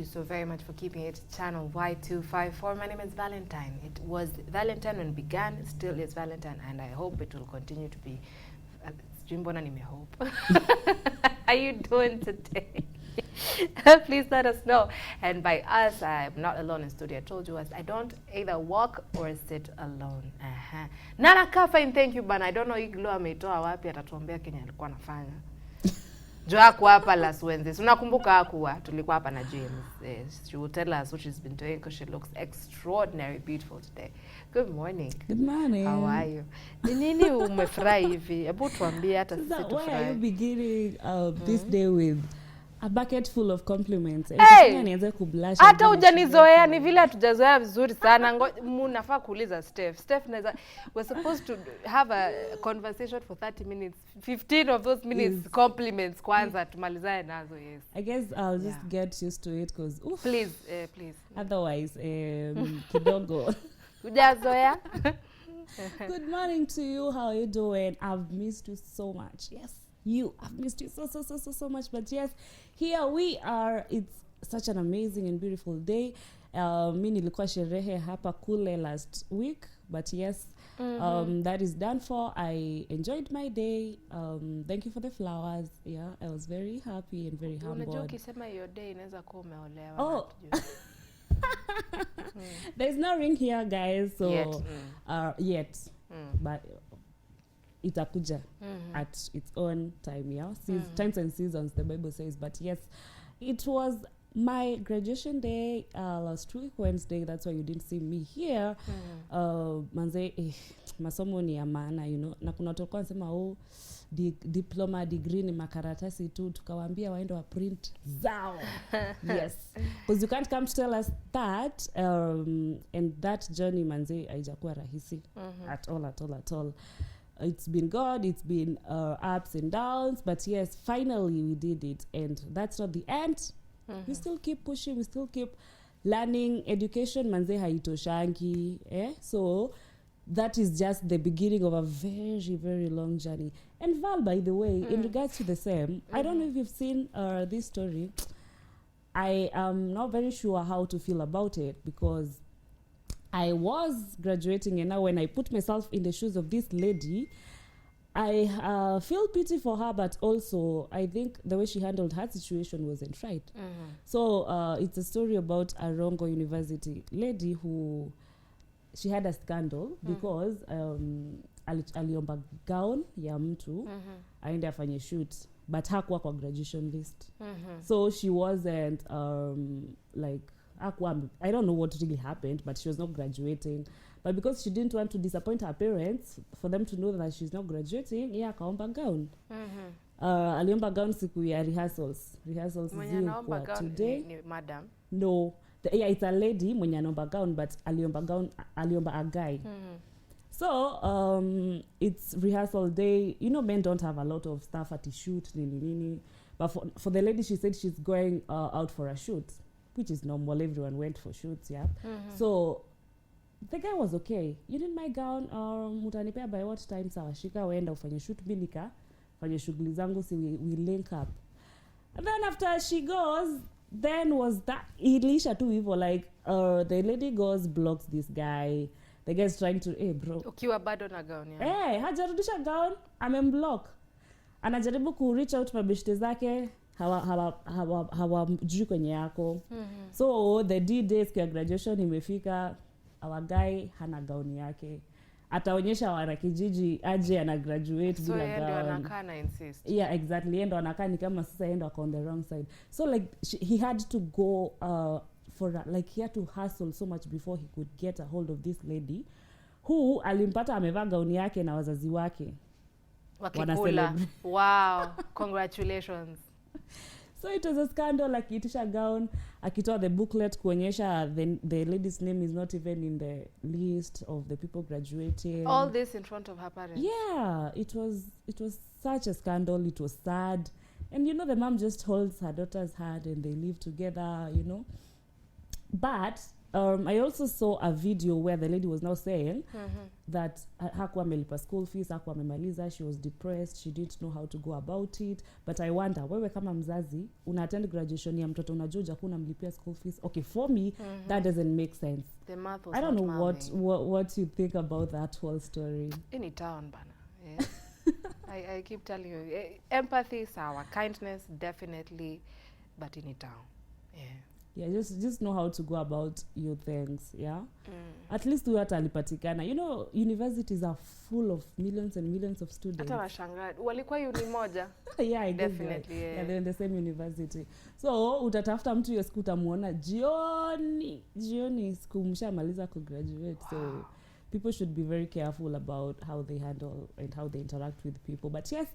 you so very much for keeping it channel Y254. My name is Valentine. It was Valentine when it began, it still is Valentine, and I hope it will continue to be. Mbona hope. How are you doing today? Please let us know. And by us, I'm not alone in studio. I told you I don't either walk or sit alone. Nana Kafine, thank you, but I don't know Iglo ameitoa wapi atatuambia Kenya alikuwa anafanya. Joaku hapa last Wednesday. Unakumbuka hakuwa tulikuwa hapa na James. She will tell us what she's been doing because she looks extraordinary beautiful today. Good morning. Good morning. How are you? Nini umefurahi hivi? Hebu tuambie hata sisi tufurahi. Why are you beginning this day with a bucket full of compliments? Hey! Nianze kublush. Hata hujanizoea, ni vile hatujazoea vizuri sana. Munafaa kuuliza Steph naweza, we're supposed to have a conversation for 30 minutes. 15 of those minutes compliments kwanza tumalizane nazo. Yes. I guess I'll just get used to it cuz please. Otherwise kidogo. Hujazoea? Good morning to you. How are you doing? I've missed you so much. Yes. I've missed you so much, but yes, here we are. It's such an amazing and beautiful day. Mi nilikuwa sherehe hapa kule last week, but yes, that is done for. I enjoyed my day. Thank you for the flowers. Yeah, I was very happy and very humbled. Unajua ukisema your day inaweza kuwa umeolewa. Oh. There's no ring here, guys, so yet. But itakuja at its own time, yeah. Times and seasons, the Bible says. But yes, it was my graduation day last week Wednesday. That's why you didn't see me here. Manze masomo ni ya maana, you know. Na kuna tulikuwa nasema diploma degree ni makaratasi tu, tukawaambia waende wa print zao. Yes, because you can't come to tell us that and that journey manze haijakuwa rahisi at all. It's been good, it's been ups and downs, but yes, finally we did it, and that's not the end. We still keep pushing, we still keep learning. Education manze haitoshangi, so that is just the beginning of a very, very long journey. And Val, by the way, in regards to the same, I don't know if you've seen this story. I am not very sure how to feel about it, because I was graduating, and now when I put myself in the shoes of this lady, I feel pity for her, but also I think the way she handled her situation wasn't right. So it's a story about a Rongo University lady who, she had a scandal because aliomba gown ya mtu aende afanye shoot, but hakuwa kwa graduation list. So she wasn't like, I don't know what really happened, but she was not graduating. But because she didn't want to disappoint her parents, for them to know that she's not graduating, akaomba gown. Aliomba gown siku ya rehearsals. Rehearsals zilikuwa today. Ni madam? No. It's a lady mwenye anaomba gown, but aliomba a guy. So, it's rehearsal day. You know, men don't have a lot of stuff at the shoot, nini. But for the lady, she said she's going out for a shoot, which is normal. Everyone went for shoots, yeah. So the guy was okay. You need my gown, mutanipea by what time? Sawa, shika wenda ufanye shoot, bilika fanye shughuli zangu, si we link up. And then after she goes, then was that ilisha tu hivyo, like the lady goes, blocks this guy. The guy's trying to, bro, ukiwa bado na gown ya. Hajarudisha gown, amemblock. Anajaribu ku reach out mabeshte zake, hawajui kwenye yako. So the D-day ya graduation imefika, our guy hana gown yake. Ataonyesha wanakijiji aje ana graduate bila gown. So yeye ndo anakaa na insist. Yeah, exactly. Yeye ndo anakaa ni kama sasa yeye ndo on the wrong side. So like he had to go he had to hustle so much before he could get a hold of this lady who alimpata amevaa gown yake na wazazi wake. Wakikula. Wow, congratulations. So it was a scandal, like itisha gown, akitoa the booklet kuonyesha the lady's name is not even in the list of the people graduating. All this in front of her parents. Yeah, it was such a scandal. It was sad. And you know, the mom just holds her daughter's hand and they live together, you know. But I also saw a video where the lady was now saying that hakuwa amelipa school fees, hakuwa amemaliza, she was depressed, she didn't know how to go about it. But I wonder, wewe kama mzazi una attend graduation ya mtoto unajua hakuna mlipia school fees? Okay, for me that doesn't make sense. The math was I don't not know what you think about that whole story. Any town bana. Yeah. I keep telling you, empathy sawa, kindness definitely, but in a town. Yeah, just know how to go about your things. At least huyo hata alipatikana. You know, universities are full of millions and millions of students. Hata washangaa walikuwa uni moja. Yeah, I definitely. Yeah, they're in the same university. So utatafuta mtu hiyo siku utamuona jioni siku mshamaliza kugraduate. So people should be very careful about how they handle and how they interact with people. But yes,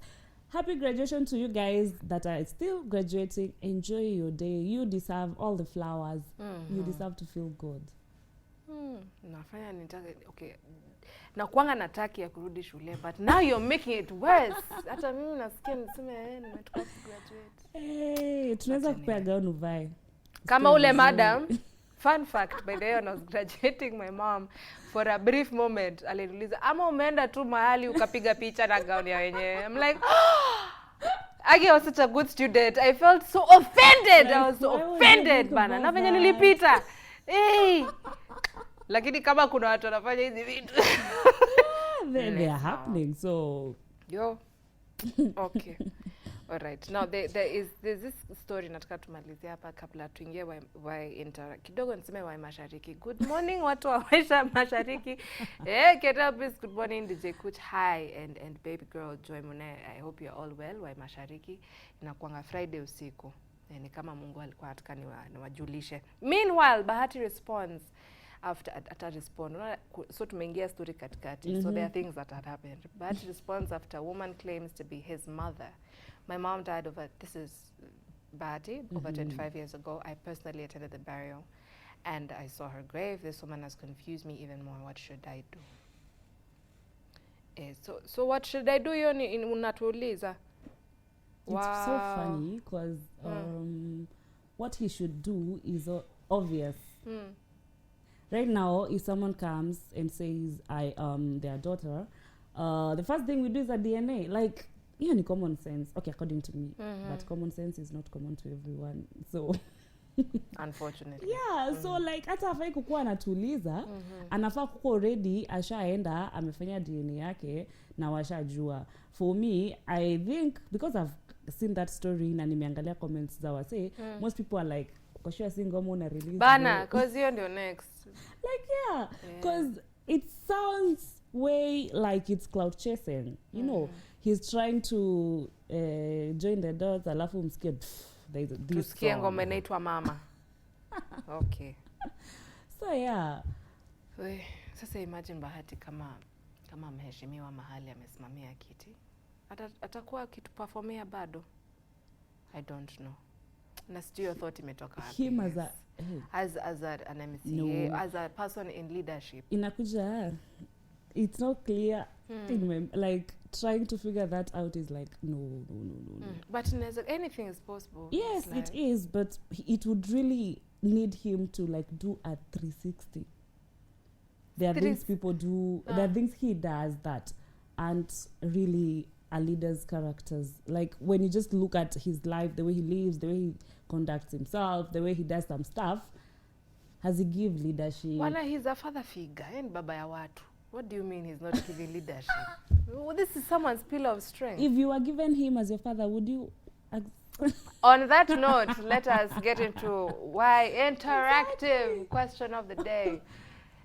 happy graduation to you guys that are still graduating. Enjoy your day. You deserve all the flowers. You deserve to feel good. Nafanya nitaka okay. Na kuanga nataki ya kurudi shule, but now you're making it worse. Hata mimi nasikia niseme nimetoka graduate. Tunaweza kupea gown uvae. Kama ule madam. Fun fact, by the way, when I was graduating, my mom, for a brief moment, aliniuliza, ama umeenda tu mahali ukapiga picha na gown ya wenyewe. I'm like, Agi was such a good student. I felt so offended. I was so offended, bana. Na venye nilipita. Lakini kama kuna watu wanafanya hizi vitu. They are happening, so. Yo. Okay. All right. Now there's this story nataka tumalizie hapa kabla tuingie kidogo niseme wa mashariki. Good morning watu wa mashariki. Keta please, good morning DJ Kuch. Hi and baby girl Joy Mune. I hope you're all well. Wa mashariki inakuanga Friday usiku. Ni kama Mungu alikuwa anataka niwajulishe. Meanwhile Bahati responds after respond. So tumeingia story katikati. So there are things that had happened. Bahati responds after a woman claims to be his mother. My mom died this is Bahati, over 25 years ago. I personally attended the burial and I saw her grave. This woman has confused me even more. What should I do? So what should I do? Yoni unatuuliza? It's so funny because what he should do is obvious. Right now, if someone comes and says, I am their daughter, the first thing we do is a DNA. Like, ni common sense. Okay, according to me. But common sense is not common to everyone. So unfortunately. Yeah, so like hata hafai kukuwa anatuuliza, anafaa kukuwa already ashaenda amefanya DNA yake na washajua. For me, I think because I've seen that story na nimeangalia comments za wase, most people are like, kwa sure si ngoma una release. Bana, cause hiyo ndio next. Like cause it sounds way like it's cloud chasing. You know, he's trying to join the dots alafu msikie tusikie ngoma inaitwa mama. Okay. So yeah. Sasa imagine Bahati kama mheshimiwa mahali amesimamia kiti. Atakuwa kitu performia bado. I don't know. Na sio thought imetoka wapi. Him as an MCA, as a person in leadership. Inakuja it's not clear in my, like trying to figure that out is like no. But anything is possible. Yes, it is, but it would really need him to like do a 360. There are things people do, there are things he does that aren't really a leader's characters. Like when you just look at his life, the way he lives, the way he conducts himself, the way he does some stuff, has he give leadership? Wana, he's a father figure and baba ya watu. What do you mean he's not giving leadership? Well, this is someone's pillar of strength. If you were given him as your father, would you... On that note, let us get into why interactive question of the day.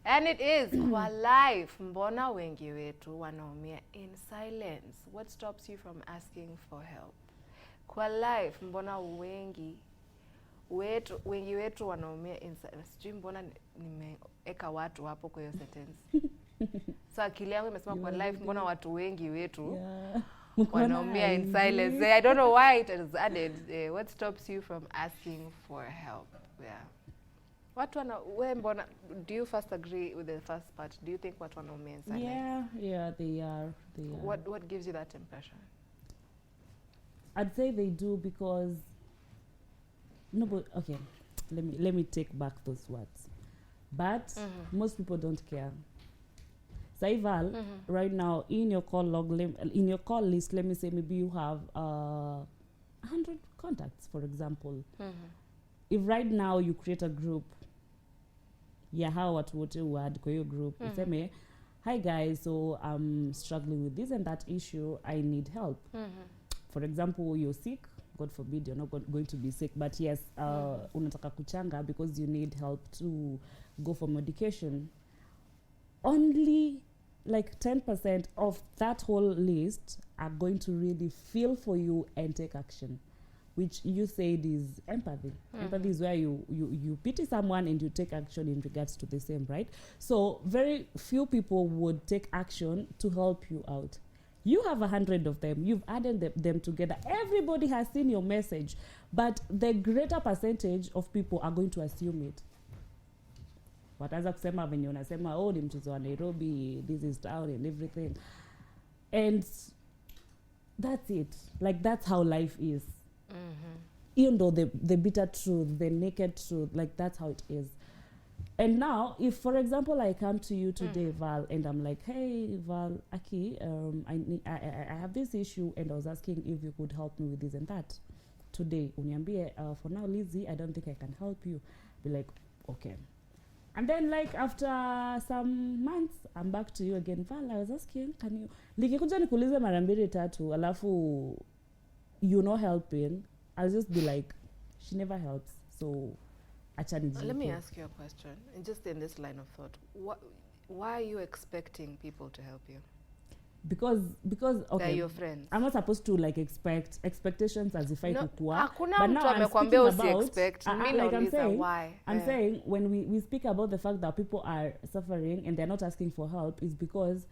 And it is, kwa life, Mbona Wengi wetu wanaumia in silence. What stops you from asking for help? Kwa life, Mbona Wengi wetu wanaumia in silence. Sijui mbona nimeeka watu hapo kwa hiyo sentence. So akili yangu imesema kwa life, Mbona watu wengi wetu wanaumia in silence. I don't know why it is added. What stops you from asking for help? Yeah. Mbona, do you first agree with the first part? Do you think watu wanaumia in silence? Yeah, they are. What gives you that impression? I'd say they do because okay, let me take back those words. but most people don't care. Saival, right now in your call log, in your call list, let me say maybe you have 100 contacts, for example. If right now you create a group, how watu wote word kwa hiyo group, useme, hi guys, so I'm struggling with this and that issue, I need help. For example, you're sick, God forbid you're not going to be sick, but yes, unataka kuchanga because you need help to go for medication. Only like 10% of that whole list are going to really feel for you and take action, which you said is empathy. Empathy is where you pity someone and you take action in regards to the same, right? So very few people would take action to help you out. You have 100 of them. You've added them together. Everybody has seen your message, but the greater percentage of people are going to assume it. Wataanza kusema venye unasema, oh, ni mchezo wa Nairobi, this is town and everything. And that's it. Like, that's how life is. Even though the bitter truth, the naked truth, like, that's how it is. And now, if, for example, I come to you today, Val, and I'm like, hey, Val, Aki, I have this issue, and I was asking if you could help me with this and that. Today, uniambie, for now, Lizzie, I don't think I can help you. Be like, okay. And then, like, after some months, I'm back to you again. Val, I was asking, can you... Likikuja nikuulize mara mbili tatu, alafu you're not helping, I'll just be like, she never helps, so... Let me ask you a question, and just in this line of thought. Why are you expecting people to help you? Because okay, they're your friends. I'm not supposed to like expect expectations as if I could work. But now I'm speaking about like I'm saying when we speak about the fact that people are suffering and they're not asking for help is because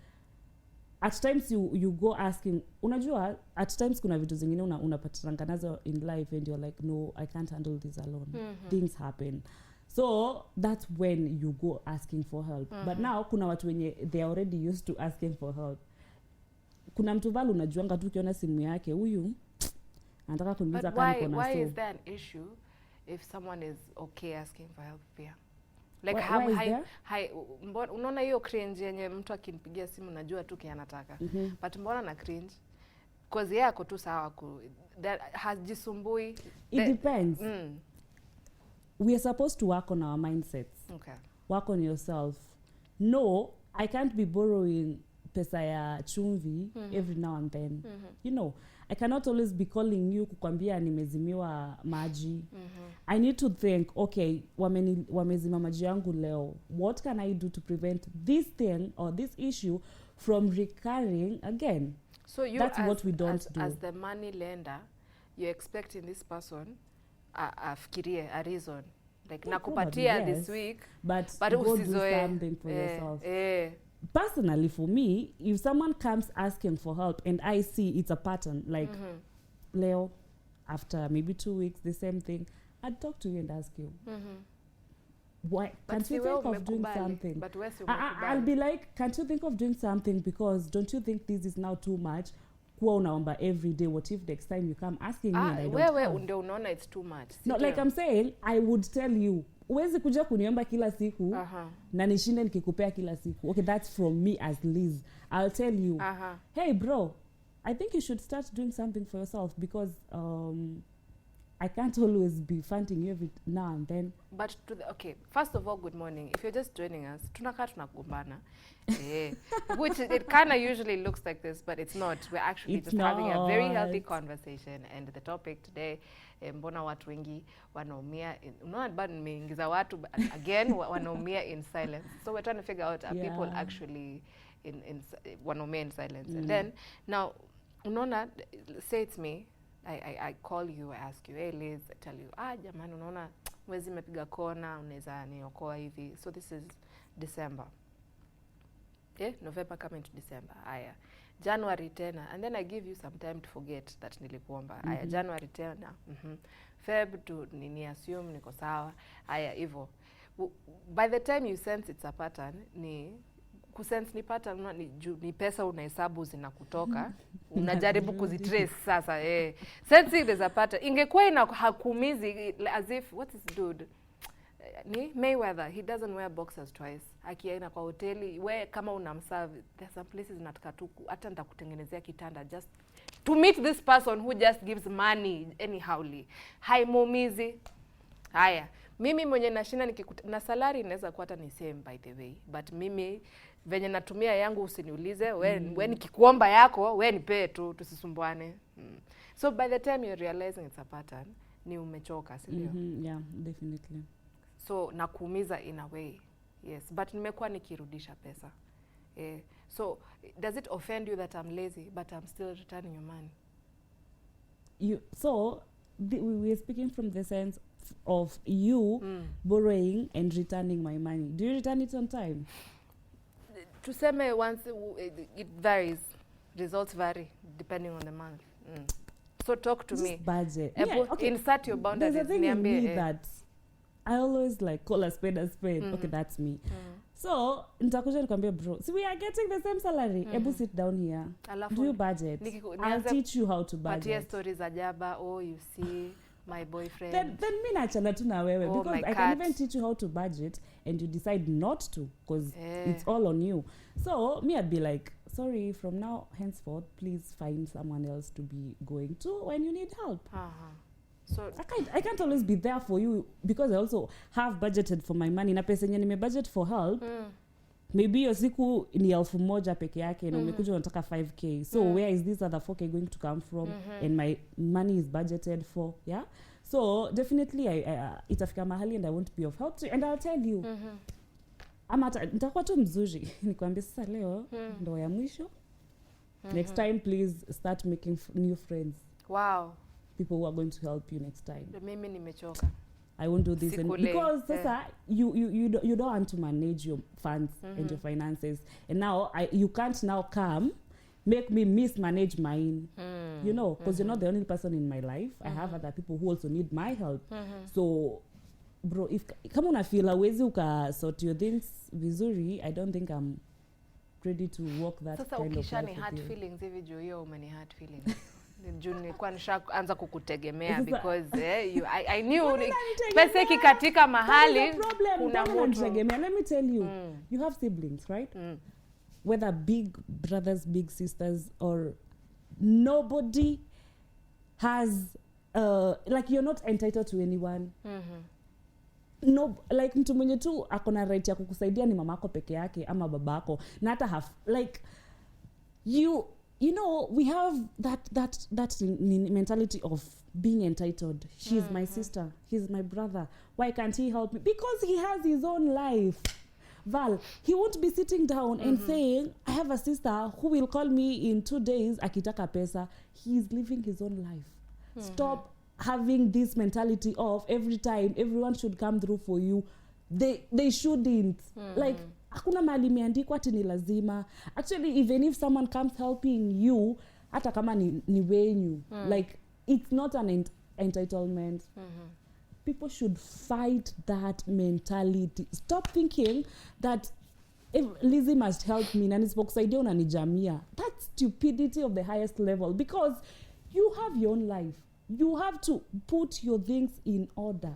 at times you go asking, unajua, at times kuna vitu zingine unapatana nazo in life and you're like, no, I can't handle this alone. Things happen. So that's when you go asking for help. But now kuna watu wenye they are already used to asking for help. Kuna mtu Val unajuanga tu ukiona simu yake huyu anataka kuniuliza kama niko na why is that an issue if someone is okay asking for help pia? Like unaona hiyo cringe yenye mtu akinipigia simu najua tu kia anataka. But mbona na cringe? Cause yeye ako tu sawa hajisumbui. It depends. We are supposed to work on our mindsets. Okay. Work on yourself. No, I can't be borrowing pesa ya chumvi every now and then. You know, I cannot always be calling you kukwambia nimezimiwa maji. I need to think, okay, wamezima maji yangu leo. What can I do to prevent this thing or this issue from recurring again? So that's what we don't do. As the money lender, you're expecting this person afikirie a reason. Like nakupatia this week, but go do something for yourself. Personally, for me, if someone comes asking for help and I see it's a pattern, like Leo, after maybe 2 weeks, the same thing, I'd talk to you and ask you, why can't you think of doing something? But I'll be like, can't you think of doing something? Because don't you think this is now too much? Kuwa unaomba every day. What if next time you come asking me and I don't have? Ndio unaona it's too much. No, like I'm saying, I would tell you, uwezi kuja kuniomba kila siku na nishinde nikikupea kila siku. Okay, that's from me as Liz. I'll tell you, hey bro, I think you should start doing something for yourself because I can't always be funding you every now and then. But okay, first of all, good morning. If you're just joining us, tunakaa tunakumbana. Which it kind of usually looks like this, but it's not. We're actually just having a very healthy conversation. And the topic today, Mbona watu wengi wanaumia. Unaona bado nimeingiza watu again wanaumia in silence. So we're trying to figure out are people actually in wanaumia in silence. And then now, unaona, say it's me. I call you, I ask you, hey Liz, I tell you, jamani unaona mwezi mepiga kona, unaweza niokoa hivi. So this is December. November coming to December. January tena. And then I give you some time to forget that nilikuomba. January tena. Feb to nini assume niko sawa. Hivyo. By the time you sense it's a pattern, kusense ni pattern ni pesa unahesabu zinakutoka. Unajaribu kuzitrace sasa. Sensing there's a pattern. Ingekuwa hakumizi as if, what is dude? ni Mayweather, he doesn't wear boxers twice. Akienda kwa hoteli, we kama unamserve, there's some places nataka tu hata nitakutengenezea kitanda just to meet this person who just gives money anyhowly. Haimuumizi. Haya, mimi mwenye nashinda na salary inaweza kuwa hata ni same by the way, but mimi venye natumia yangu usiniulize, we nikikuomba yako, we nipe tu, tusisumbuane. So by the time you're realizing it's a pattern, ni umechoka, si ndio? Yeah, definitely. So nakuumiza in a way. Yes, but nimekuwa nikirudisha pesa. So does it offend you that I'm lazy but I'm still returning your money? We were speaking from the sense of you borrowing and returning my money. Do you return it on time? Tuseme once, it varies. Results vary depending on the month. So talk to me. Budget. Insert your boundaries. There's a thing in me that I always like call a spade a spade. Okay, that's me. So nitakuja nikwambia bro, we are getting the same salary. Ebu sit down here. Do you budget? I'll teach you how to budget. Patia stories ajaba. Oh, you see my boyfriend. Then mi naachana tu na wewe because I can even teach you how to budget and you decide not to because it's all on you. So me I'd be like, sorry, from now henceforth, please find someone else to be going to when you need help. So I can't always be there for you because I also have budgeted for my money. Na pesa yenye nime budget for help, maybe hiyo siku ni 1,000 peke yake na umekuja unataka 5k. So where is this other 4k going to come from? And my money is budgeted for, yeah? So definitely itafika mahali and I won't be of help to you. And I'll tell you, nitakuwa tu mzuri. Nikwambia sasa leo ndo ya mwisho. Next time please start making new friends. Wow. People who are going to help you next time. Mimi nimechoka. I won't do this because sasa you don't want to manage your funds and your finances, and now you can't now come make me mismanage mine. You know, because you're not the only person in my life. I have other people who also need my help. So bro, if kama una feel awezi uka sort your things vizuri, I don't think I'm ready to walk that sasa kind of life. Sasa ukishani hard feelings hivi juu hiyo umeni hard feelings. June nilikuwa nishaanza kukutegemea because I knew pesa ikikatika mahali kuna mtu. Let me tell you, you have siblings, right? Whether big brothers, big sisters, or nobody has like you're not entitled to anyone. No, like mtu mwenye tu akona right ya kukusaidia ni mamako peke yake ama babako, na hata have like you know, we have that mentality of being entitled. She's my sister, he's my brother, why can't he help me? Because he has his own life. Val, he won't be sitting down and saying, I have a sister who will call me in 2 days akitaka pesa. He's living his own life. Stop having this mentality of every time everyone should come through for you. They shouldn't. Like hakuna mahali imeandikwa ati ni lazima. Actually, even if someone comes helping you, hata kama ni wenyu, like it's not an entitlement. People should fight that mentality. Stop thinking that if Lizzie must help me na nisipokusaidia unanijamia. That's stupidity of the highest level because you have your own life. You have to put your things in order.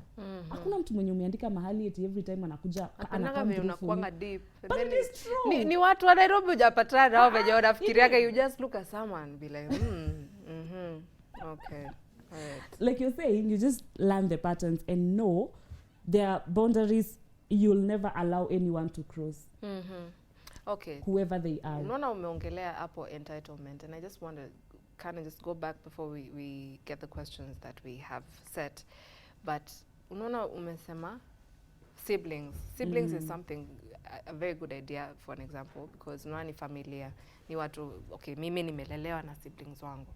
Hakuna mtu mwenye umeandika mahali eti every time anakuja anakambi unakuanga deep. But it is true. Ni watu wa Nairobi hujapatana nao venye unafikiriaga you just look at someone and be like okay. Alright. Like you're saying, you just learn the patterns and know there are boundaries you'll never allow anyone to cross. Okay. Whoever they are. Unaona umeongelea hapo entitlement and I just want to kind of just go back before we get the questions that we have set. But unaona umesema siblings. Siblings is something, a very good idea for an example because unaona ni familia. Ni watu, okay, mimi nimelelewa na siblings wangu.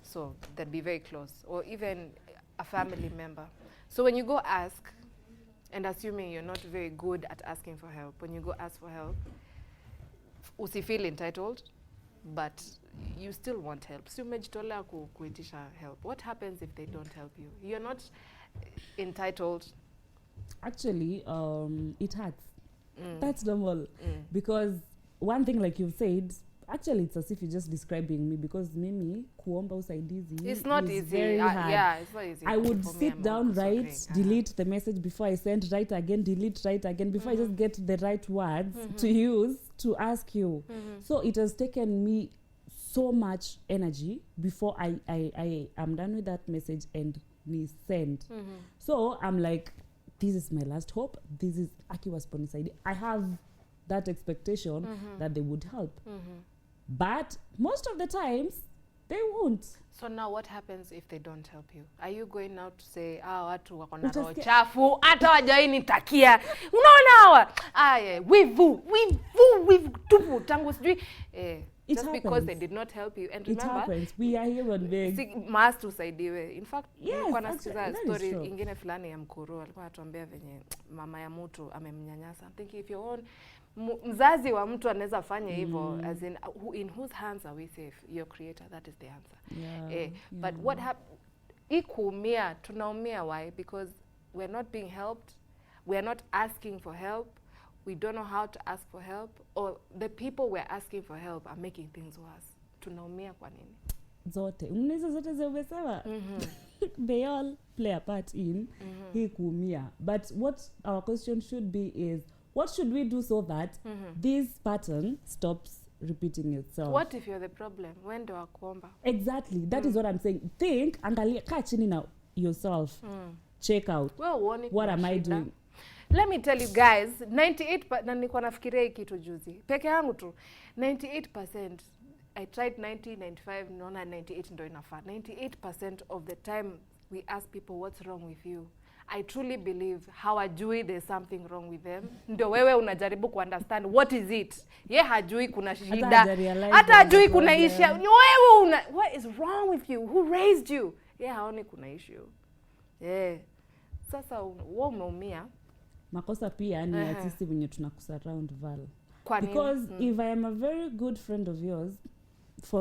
So they'd be very close. Or even a family member. So when you go ask, and assuming you're not very good at asking for help, when you go ask for help, usi feel entitled, but you still want help. So umejitolea kuitisha help. What happens if they don't help you? You're not entitled. Actually, it hurts. That's normal. Because one thing, like you've said, actually it's as if you're just describing me, because mimi kuomba usaidizi it's not easy. Very hard. Yeah, it's not easy. I would sit down, write, delete the message before I send, write again, delete, write again, before I just get the right words to use to ask you. So it has taken me so much energy before I am done with that message and me send. So I'm like, this is my last hope. This is Aki was Poniside. I have that expectation that they would help. But most of the times, they won't. So now what happens if they don't help you? Are you going now to say, watu wako na roho chafu, hata wajai nitakia. Unaona hawa? Wivu tupu, tangu sijui. Just happens. Because they did not help you. And remember, it happens. We are human beings. Must usaidiwe. In fact, yes, nasikiza story ingine fulani ya Mkuru, alikuwa atuambia venye mama ya mtu amemnyanyasa. I'm thinking if your own mzazi wa mtu anaweza fanya hivyo, as in whose hands are we safe? Your creator, that is the answer. But what happened? Tunaumia, why? Because we're not being helped. We are not asking for help. We don't know how to ask for help, or the people we're asking for help are making things worse. Tunaumia kwa nini? Zote umesema. They all play a part in hii kuumia. But what our question should be is, what should we do so that this pattern stops repeating itself? What if you're the problem? When do I kuomba? Exactly. That is what I'm saying. Think, angalia, kaa chini na yourself. Check out. What am I doing? Let me tell you guys, 98% na nilikuwa nafikiria kitu juzi. Peke yangu tu 98%. I tried 95, naona 98 ndio inafaa. 98% of the time we ask people what's wrong with you. I truly believe hawajui there's something wrong with them. Ndio wewe unajaribu ku understand what is it. Hajui kuna shida. Hata hajui kuna issue. Wewe what is wrong with you? Who raised you? Haoni kuna issue. Sasa wewe umeumia. Makosa pia ni ya sisi wenye tunakusurround Val. Because if I am a very good friend of yours,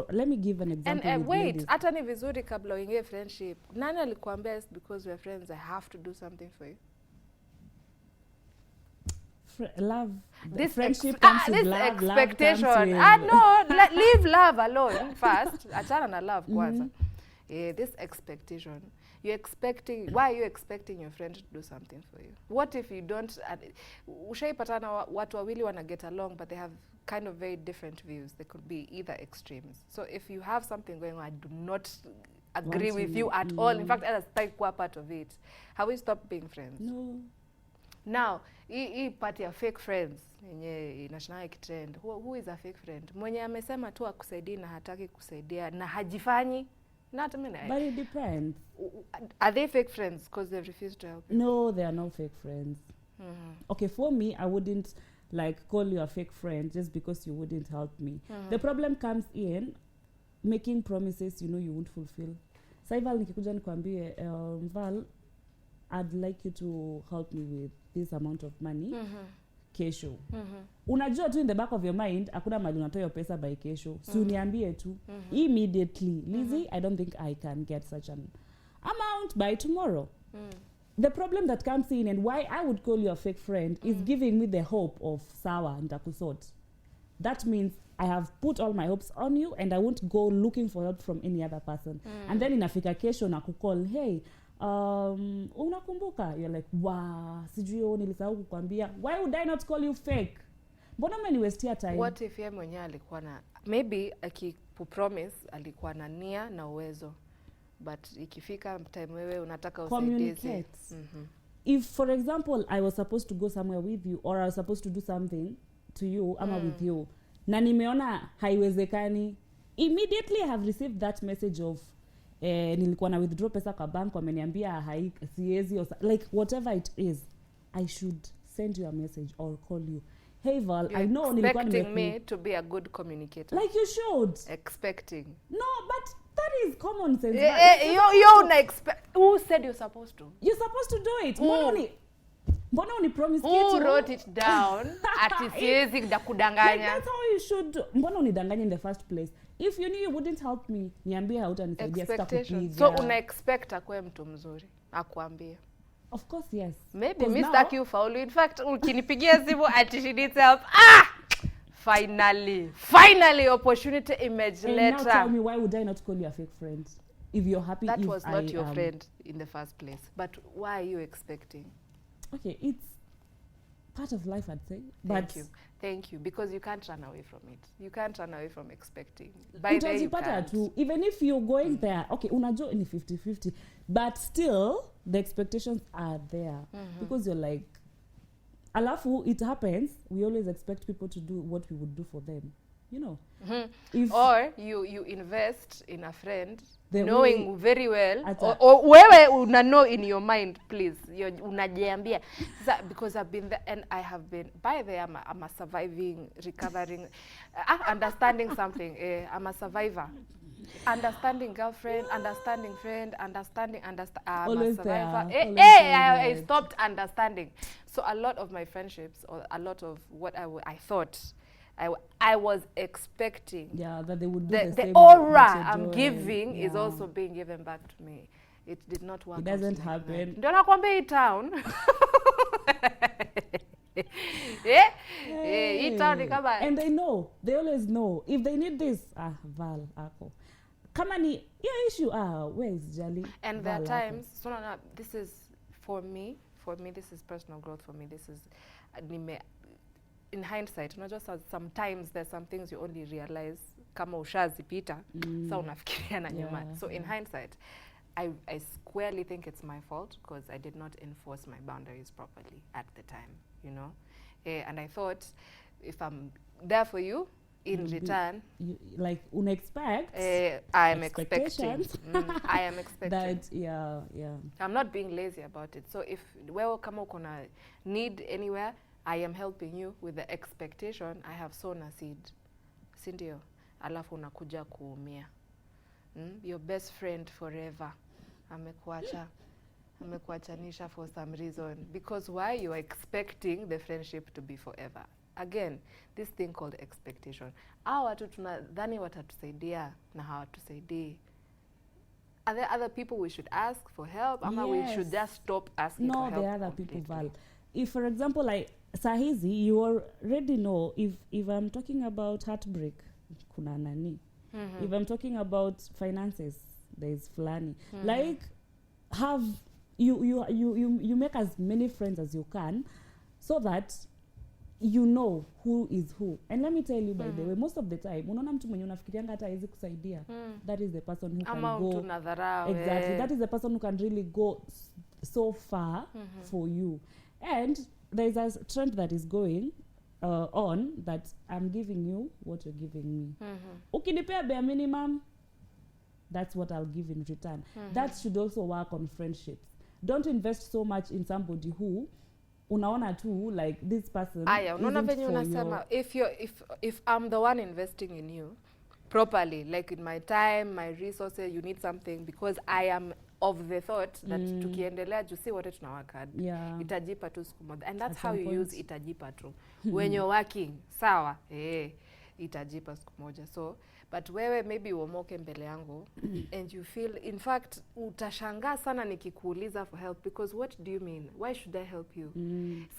let me give an example. And wait, hata ni vizuri kabla uingie friendship. Nani alikuambia because we're friends I have to do something for you? Love. This friendship comes with love. Expectation. No, leave love alone first. Achana na love kwanza. This expectation. Why are you expecting your friend to do something for you? What if you don't? Ushaipatana watu wawili wana get along, but they have kind of very different views. They could be either extremes. So if you have something going on, I do not agree with you at all. In fact, I just kuwa part of it. Have we stopped being friends? No. Now, hii party of fake friends yenye inashana kitrend. Who is a fake friend? Mwenye amesema tu akusaidie na hataki kusaidia na hajifanyi. Not a minute. But it depends. Are they fake friends because they refuse to help you? No, they are not fake friends. Okay, for me, I wouldn't call you a fake friend just because you wouldn't help me. The problem comes in making promises you won't fulfill. So Val, nikikuja nikwambie, Val, I'd like you to help me with this amount of money. Kesho. Unajua tu in the back of your mind hakuna mali unatoa hiyo pesa by kesho. Si uniambie tu immediately. Lizzie, I don't think I can get such an amount by tomorrow. The problem that comes in and why I would call you a fake friend is giving me the hope of sawa nitakusort. That means I have put all my hopes on you and I won't go looking for help from any other person. And then inafika kesho na kukall, hey, unakumbuka? You're like, wow, sijui nilisahau kukwambia. Why would I not call you fake? Mbona umeniwestia time? What if yeye mwenyewe alikuwa na maybe promise alikuwa na nia na uwezo, but ikifika time wewe unataka usaidizi. If for example I was supposed to go somewhere with you or I was supposed to do something to you ama with you na nimeona haiwezekani, immediately I have received that message of nilikuwa na withdraw pesa kwa bank, wameniambia siwezi, like whatever it is, I should send you a message or call you. Hey Val, I know nilikuwa expecting me to be a good communicator. Like you should. Expecting. No, but that is common sense. Who said you're supposed to? You're supposed to do it. Mbona uni promise kitu? Who wrote it down? Ati siwezi kudanganya. Like that's how you should. Mbona unidanganya in the first place? If you knew you wouldn't help me, niambie hautanisaidia, sitakupiga. So una expect akwe mtu mzuri akuambie. Of course, yes. Maybe Mr. Q follow. In fact, ukinipigia simu ati she needs help. Finally opportunity image and letter. now tell me, why would I not call you a fake friend if you're happy? That if was not your friend in the first place, but why are you expecting? Okay, it's part of life, I'd say. Thank you, because you can't run away from it. You can't run away from expecting. By there you can't. Even if you're going there, okay, unajua ni 50-50, but still the expectations are there because you're like, alafu it happens, we always expect people to do what we would do for them, you know. Or you invest in a friend knowing very well, or wewe una know in your mind, please, unajiambia, because I've been there and I have been, by the I'm a surviving, recovering, understanding something, I'm a survivor. Understanding girlfriend, understanding friend, I'm a survivor. I stopped understanding. So a lot of my friendships, or a lot of what I thought I was expecting, that they would do the same. The aura I'm giving is also being given back to me. It did not work. It doesn't happen. Ndio nakwambia hii town. Hii town ni kama. And they always know if they need this. Val ako. Kama ni your issue. Where is Jali? And there are times. So no, this is for me. For me, this is personal growth. For me, this is in hindsight, not just sometimes there's some things you only realize kama ushazipita, so unafikiria na nyuma. So in hindsight, I squarely think it's my fault because I did not enforce my boundaries properly at the time, you know. And I thought if I'm there for you, in return, like unexpect, I am expecting. I am expecting that. Yeah. I'm not being lazy about it. So if wewe kama uko na need anywhere, I am helping you with the expectation I have sown a seed. Sindio, alafu unakuja kuumia. Your best friend forever. Amekuachanisha for some reason. Because why? You are expecting the friendship to be forever. Again, this thing called expectation. Watu tunadhani watatusaidia na hawatusaidii. Are there other people we should ask for help? Ama we should just stop asking for help? No, there are other people, Val. If, for example, like Sahizi, you already know if I'm talking about heartbreak, kuna nani. If I'm talking about finances, there's fulani. Like, have you make as many friends as you can, so that you know who is who. And let me tell you, by the way, most of the time, unaona mtu mwenye unafikirianga hata hawezi kusaidia. That is the person who can go. Exactly. That is the person who can really go so far for you. And there's a trend that is going on that I'm giving you what you're giving me. Ukinipea bare minimum, that's what I'll give in return. That should also work on friendships. Don't invest so much in somebody who unaona tu like this person. Unaona venye unasema, if I'm the one investing in you properly, like in my time, my resources, you need something, because I am of the thought that tukiendelea juu si wote tunawaka, itajipa tu siku moja. And that's how you use itajipa tu. When you're working, sawa, itajipa siku moja. So, but wewe maybe uomoke mbele yangu and you feel, in fact, utashangaa sana nikikuuliza for help, because what do you mean? Why should I help you?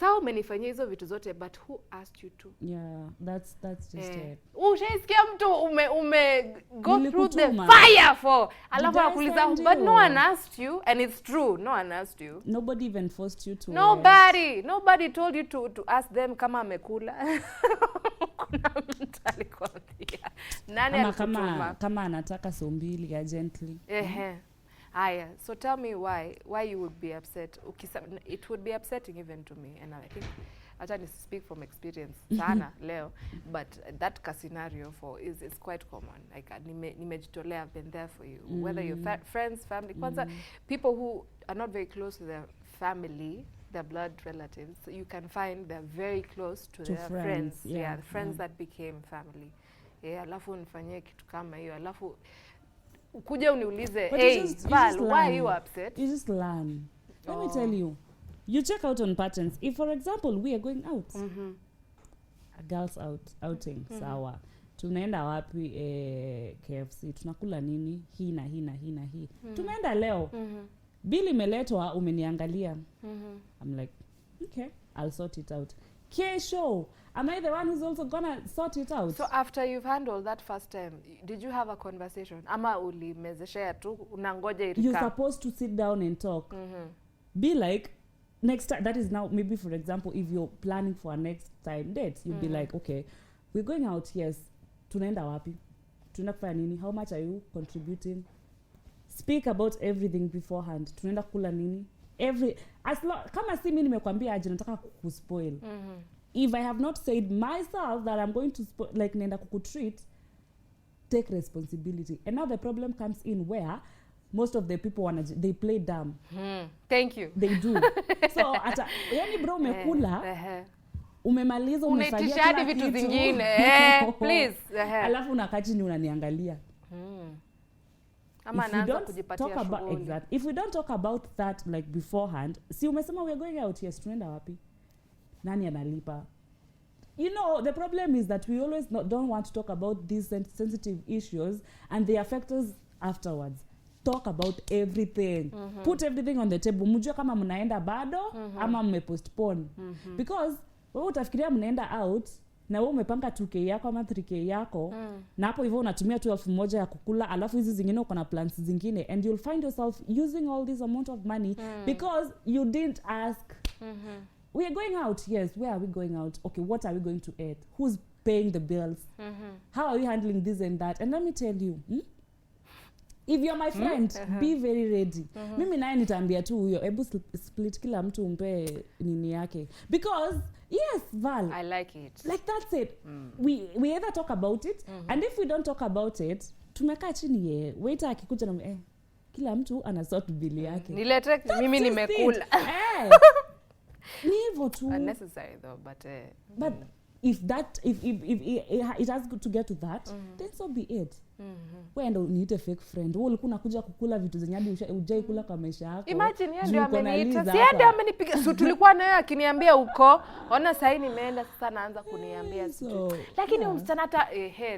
Sawa umenifanyia hizo vitu zote, but who asked you to? Yeah, that's just it. Ushaisikia mtu go through the fire for, alafu akuuliza, but no one asked you, and it's true, no one asked you. Nobody even forced you to. Nobody told you to ask them kama amekula. Kuna mtu alikwambia. Nani alikutuma? Kama anataka so mbili urgently. Aya, so tell me why you would be upset. It would be upsetting even to me, and I think I try to speak from experience sana leo, but that scenario is quite common. Like nimejitolea, I've been there for you, whether you're friends, family, kwanza people who are not very close to their family, their blood relatives, so you can find they're very close to their friends. The friends that became family. Alafu nifanyie kitu kama hiyo, alafu kuja uniulize, Val, why are you upset? You just learn. Let me tell you, you check out on patterns. If, for example, we are going out, a girls outing, sawa, tunaenda wapi, KFC, tunakula nini, hii na hii. Tumeenda leo, bili imeletwa, umeniangalia. I'm like, okay, I'll sort it out. Kesho, am I the one who's also gonna sort it out? So after you've handled that first time, did you have a conversation? Ama ulimezeshea tu unangoja irika? You're supposed to sit down and talk. Be like, next time, that is now, maybe for example, if you're planning for a next time date, you'll be like, okay, we're going out, yes, tunaenda wapi? Tunaenda kufanya nini? How much are you contributing? Speak about everything beforehand. Tunaenda kula nini? Kama si mimi nimekwambia aje nataka kukuspoil. If I have not said myself that I'm going to spoil, like nenda kukutreat, take responsibility. And now the problem comes in where most of the people they play dumb. Thank you. They do. So yani bro umekula umemaliza umefanyia kila vitu zingine please alafu unakaa chini unaniangalia. Ama anaanza kujipatia shughuli. If we don't talk about that like beforehand, si umesema we are going out, yes, tunaenda wapi? Nani analipa? You know, the problem is that we always don't want to talk about these sensitive issues and they affect us afterwards. Talk about everything. Put everything on the table. Mjue kama mnaenda bado ama mmepostpone. Because wewe utafikiria mnaenda out na wewe umepanga 2k yako ama 3k yako na hapo hivyo unatumia 12,000 ya kukula alafu hizi zingine uko na plans zingine and you'll find yourself using all this amount of money because you didn't ask. We are going out, yes, where are we going out? Okay, what are we going to eat? Who's paying the bills? How are we handling this and that? And let me tell you, if you're my friend, be very ready. Mimi naye nitaambia tu huyo, hebu split kila mtu umpe nini yake. Because, yes, Val. I like it. Like that's it. We either talk about it, and if we don't talk about it, tumekaa chini ye. Waiter akikuja na kila mtu anasort bill yake. Nilete mimi nimekula. Ni hivyo tu. Unnecessary though, but if it has to get to that, then so be it. Wewe ndo uniite fake friend. Wewe ulikuwa unakuja kukula vitu zenye hadi hujai kula kwa maisha yako. Imagine yeye ndio ameniita. Si ndio amenipiga. So tulikuwa naye akiniambia uko. Ona sasa nimeenda sasa naanza kuniambia so, lakini msichana hata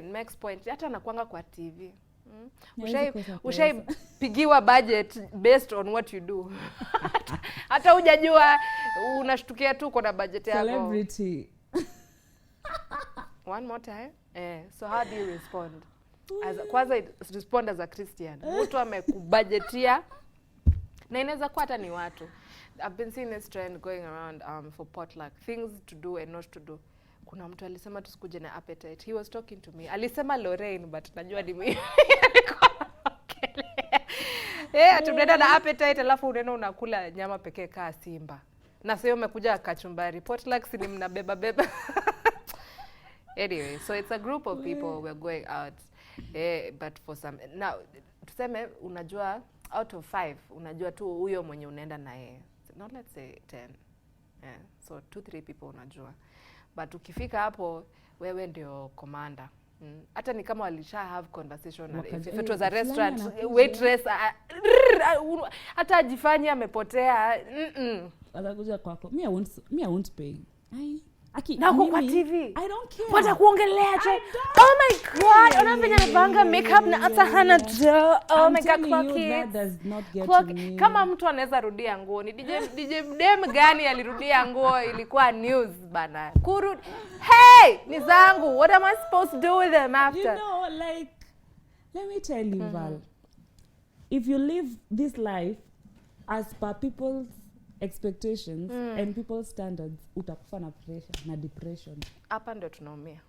next point hata anakuanga kwa TV. Ushaipigiwa budget based on what you do. Hata hujajua unashtukia tu uko na budget yako. Celebrity. One more time. So how do you respond? Kwanza respond as a Christian. Mtu amekubudgetia na inaweza kuwa hata ni watu. I've been seeing this trend going around for potluck, things to do and not to do. Kuna mtu alisema tusikuje na appetite. He was talking to me. Alisema Lorraine but najua ni mimi. Tunaenda na appetite alafu unaenda unakula nyama pekee kaa simba. Na sio umekuja kachumbari. Potluck si ni mnabeba. Anyway, so it's a group of people we're going out. But for some now tuseme unajua out of 5 unajua tu huyo mwenye unaenda na yeye. Not let's say 10. So 2-3 people unajua. But ukifika hapo wewe ndio commander. Hata ni kama walisha have conversation if it was a restaurant waitress hata ajifanye amepotea. Atakuja kwako. Me I won't pay. Na kwa TV. I don't care. Pata kuongelea tu. Oh my god, unafanya navanga makeup na hata hana do. Oh my god, Clocky. That does not get to me. Kama mtu anaweza rudia nguo, ni DJ dem gani alirudia nguo ilikuwa news bana. Hey, ni zangu. What am I supposed to do with them after? You know, like let me tell you, Val. If you live this life as per people's expectations and people's standards, utakufa na pressure na depression. Hapa ndio tunaumia.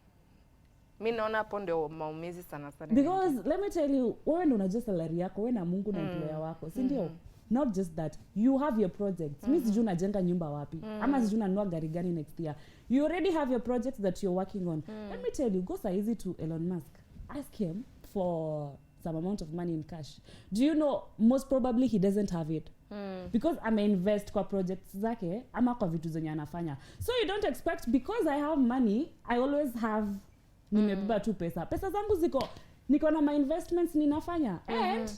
Mimi naona hapo ndio maumizi sana. Because let me tell you, wewe ndio unajua salary yako, wewe na Mungu na employer wako, si ndio? Not just that, you have your projects. Mimi sijui unajenga nyumba wapi ama sijui unanunua gari gani next year. You already have your projects that you're working on. Let me tell you, go easy to Elon Musk. Ask him for some amount of money in cash. Do you know most probably he doesn't have it? Because invest kwa projects zake ama kwa vitu zenye anafanya. So you don't expect because I have money, I always have nimebeba tu pesa. Pesa zangu niko na my investments ninafanya. And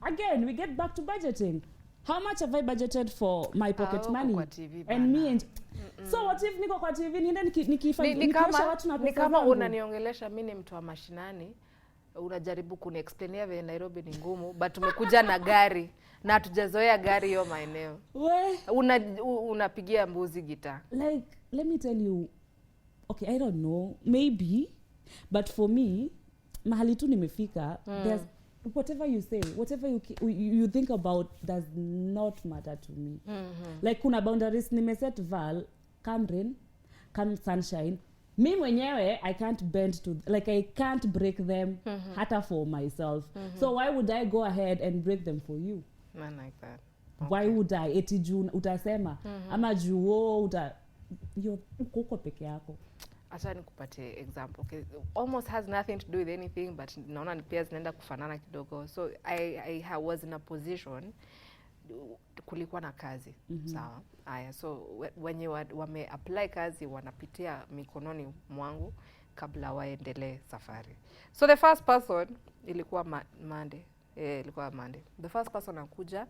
again, we get back to budgeting. How much have I budgeted for my pocket money? And me and so what if niko kwa TV niende nikifanya watu na pesa. Ni kama unaniongelesha mimi ni mtu wa mashinani. Unajaribu kuniexplainia vile Nairobi ni ngumu but umekuja na gari na hatujazoea gari hiyo maeneo. Unapigia mbuzi gitaa. Like let me tell you, okay, I don't know, maybe, but for me mahali tu nimefika, there's whatever you say, whatever you think about does not matter to me. Like kuna boundaries nimeset, Val, come rain, come sunshine, me mwenyewe I can't bend to, like I can't break them hata for myself. So why would I go ahead and break them for you? Man like that. Okay. Why would I? Eti juu utasema ama juu yo uko peke yako. Acha nikupatie example. Okay, almost has nothing to do with anything, but naona ni pia zinaenda kufanana kidogo. So I was in a position, kulikuwa na kazi. Sawa. Aya, so wenye wame apply kazi wanapitia mikononi mwangu kabla waendelee safari. So the first person ilikuwa Monday. Ilikuwa Monday. The first person anakuja,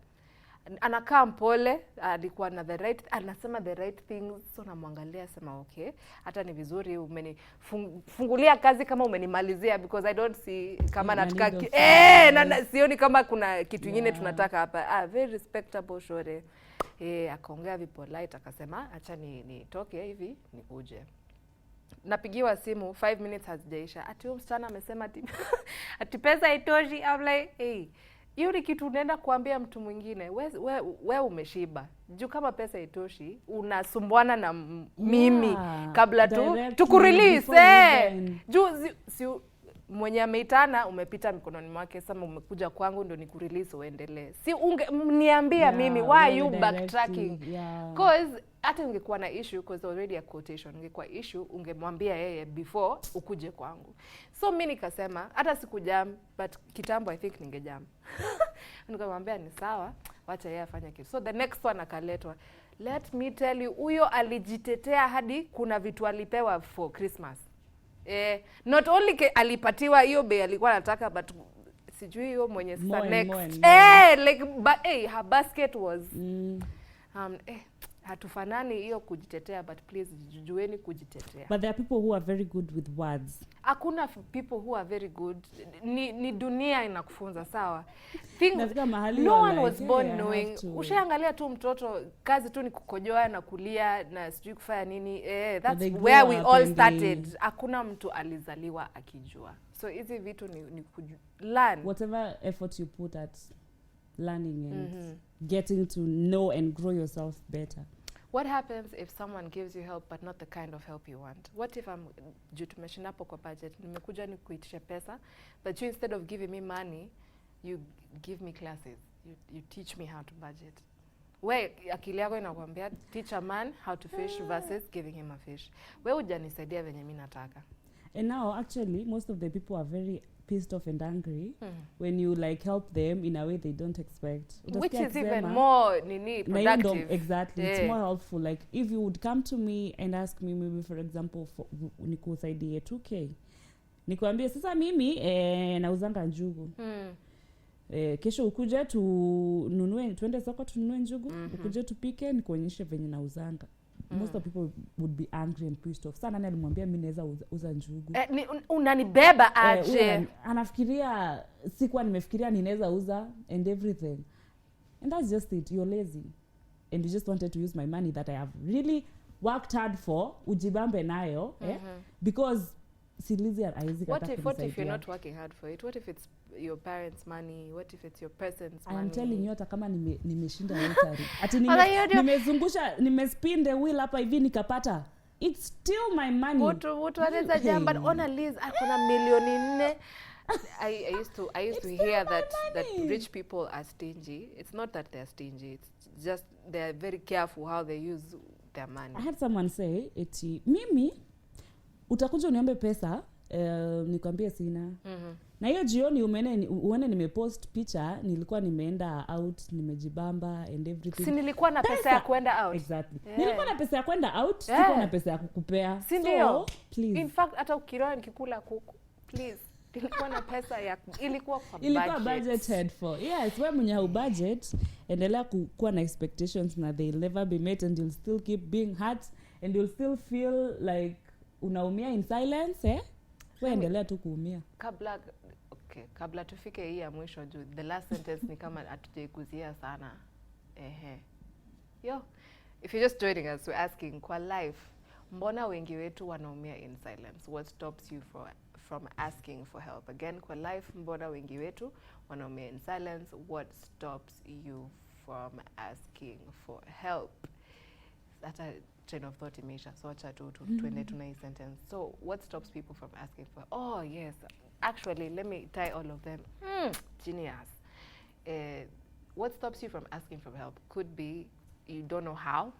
anakaa mpole, alikuwa na anasema the right things, so namwangalia sema okay, hata ni vizuri umenifungulia kazi kama umenimalizia, because I don't see kama nataka na sioni kama kuna kitu kingine tunataka hapa. Very respectable shore. Akaongea polite, akasema acha nitoke hivi nikuje. Napigiwa simu 5 minutes hazijaisha, ati huyo msichana amesema ati pesa haitoshi. I'm like, hey, hiyo ni kitu unaenda kuambia mtu mwingine, we umeshiba. Juu kama pesa haitoshi unasumbuana na mimi kabla tukurelease. Juu si mwenye ameitana umepita mikononi mwake, sema umekuja kwangu ndio nikurelease uendelee. Si niambia mimi why you backtracking? Cause hata ungekuwa na issue, cause already a quotation, ungekuwa issue ungemwambia yeye before ukuje kwangu. So mimi nikasema hata sikujam, but kitambo I think ningejam. Nikamwambia ni sawa, wacha yeye afanye kitu. So the next one akaletwa. Let me tell you, huyo alijitetea hadi kuna vitu alipewa for Christmas. Not only alipatiwa hiyo bei alikuwa anataka, but sijui hiyo mwenye sasa next. Like her basket was hatufanani hiyo kujitetea, but please jueni kujitetea. But there are people who are very good with words. Hakuna people who are very good. Ni dunia inakufunza, sawa? No one was born knowing. Ushaangalia tu mtoto, kazi tu ni kukojoa na kulia na sijui kufanya nini. That's where we all started. Hakuna mtu alizaliwa akijua. So hizi vitu ni learn. Whatever effort you put at learning and getting to know and grow yourself better. What happens if someone gives you help but not the kind of help you want? What if I'm due to machine hapo kwa budget, nimekuja ni kuitisha pesa, but you instead of giving me money, you give me classes. You teach me how to budget. Akili yako inakwambia teach a man how to fish versus giving him a fish. Hujanisaidia venye mimi nataka. And now actually most of the people are very pissed off and angry when you like help them in a way they don't expect. Which is even more productive. Exactly. It's more helpful. Like if you would come to me and ask me maybe for example nikusaidie 2K. Nikwambie sasa mimi nauzanga njugu. Kesho ukuje tuende soko tununue njugu, ukuje tupike nikuonyeshe venye nauzanga. Most of people would be angry and pissed off. Sana alimwambia mimi naweza uza njugu. Unanibeba aje? Anafikiria sikuwa nimefikiria ninaweza uza and everything. And that's just it. You're lazy. And you just wanted to use my money that I have really worked hard for. Ujibambe nayo. Because What if you're not working hard for it? What if it's your parents' money? What if it's your person's money? I am telling you, hata kama nimeshinda lottery. Ati nimezungusha, nimespin the wheel hapa hivi nikapata. It's still my money. What anaweza jamba ona Liz akona milioni 4. I used to hear that rich people are stingy. It's not that they're stingy. It's just they're very careful how they use their money. I had someone say, eti mimi utakuja uniombe pesa, nikwambie sina. Na hiyo jioni uone nimepost picha, nilikuwa nimeenda out, nimejibamba and everything. Si nilikuwa na pesa ya kwenda out. Exactly. Nilikuwa na pesa ya kwenda out, sikuwa na pesa ya kukupea. So, please. In fact, hata ukiroa nikikula kuku, please. Nilikuwa na pesa ya ilikuwa kwa budget. Ilikuwa budgeted for. Yes, wewe mwenye budget, endelea kuwa na expectations na they'll never be met and you'll still keep being hurt and you'll still feel like unaumia in silence, wewe endelea tu kuumia. Kabla tufike hii ya mwisho juu the last sentence ni kama hatujaiguzia sana. If you're just joining us, we're asking kwa life Mbona wengi wetu wanaumia in silence? What stops you from asking for help? Again, kwa life, mbona wengi wetu wanaumia in silence? What stops you from asking for help? That's a train of thought imeisha. So acha tuende tuna hii sentence. So what stops people from asking for? Oh yes, actually let me tie all of them. Genius. What stops you from asking for help could be you don't know how,